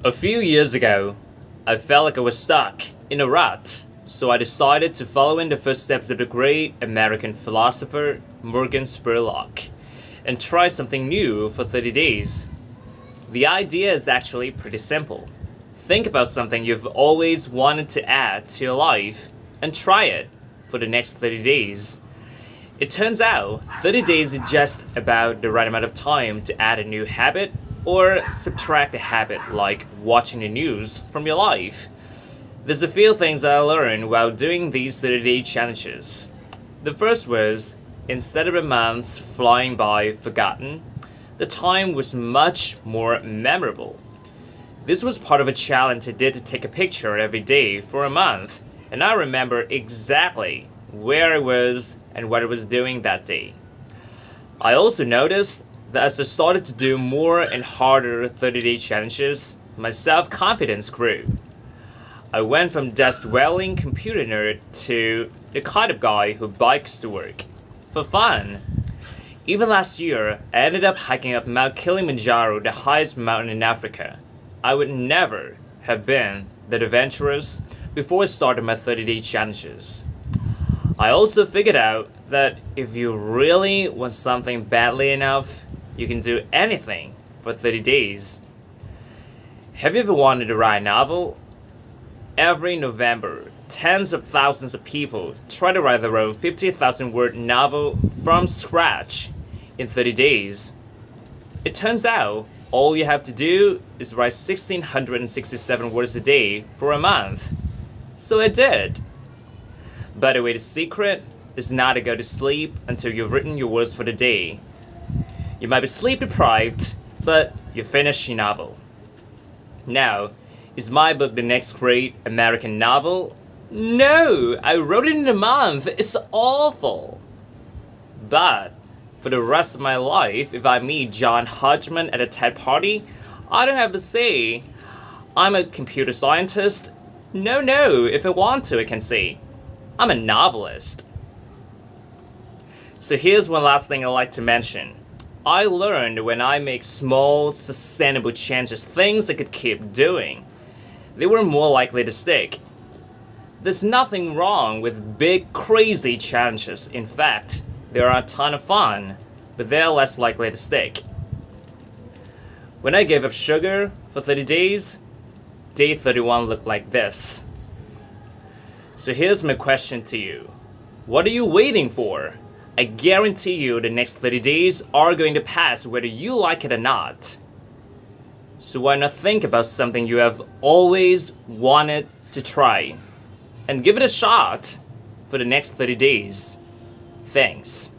A few years ago, I felt like I was stuck in a rut, so I decided to follow in the footsteps of the great American philosopher Morgan Spurlock and try something new for 30 days. The idea is actually pretty simple. Think about something you've always wanted to add to your life and try it for the next 30 days. It turns out 30 days is just about the right amount of time to add a new habit or subtract a habit like watching the news from your life. There's a few things that I learned while doing these 30-day challenges. The first was, instead of the months flying by forgotten, the time was much more memorable. This was part of a challenge I did to take a picture every day for a month, and I remember exactly where I was and what I was doing that day. I also noticed that as I started to do more and harder 30-day challenges, my self-confidence grew. I went from desk-dwelling computer nerd to the kind of guy who bikes to work for fun. Even last year, I ended up hiking up Mount Kilimanjaro, the highest mountain in Africa. I would never have been that adventurous before I started my 30-day challenges. I also figured out that if you really want something badly enough, you can do anything for 30 days. Have you ever wanted to write a novel? Every November, tens of thousands of people try to write their own 50,000-word novel from scratch in 30 days. It turns out all you have to do is write 1,667 words a day for a month. So I did. By the way, the secret is not to go to sleep until you've written your words for the day. You might be sleep deprived, but you finished your novel. Now, is my book the next great American novel? No, I wrote it in a month. It's awful. But for the rest of my life, if I meet John Hodgman at a TED party, I don't have to say, I'm a computer scientist. No, if I want to, I can say, I'm a novelist. So here's one last thing I'd like to mention. I learned when I make small, sustainable changes, things I could keep doing, they were more likely to stick. There's nothing wrong with big, crazy challenges. In fact, they are a ton of fun, but they're less likely to stick. When I gave up sugar for 30 days, day 31 looked like this. So here's my question to you. What are you waiting for? I guarantee you the next 30 days are going to pass whether you like it or not. So why not think about something you have always wanted to try and give it a shot for the next 30 days. Thanks.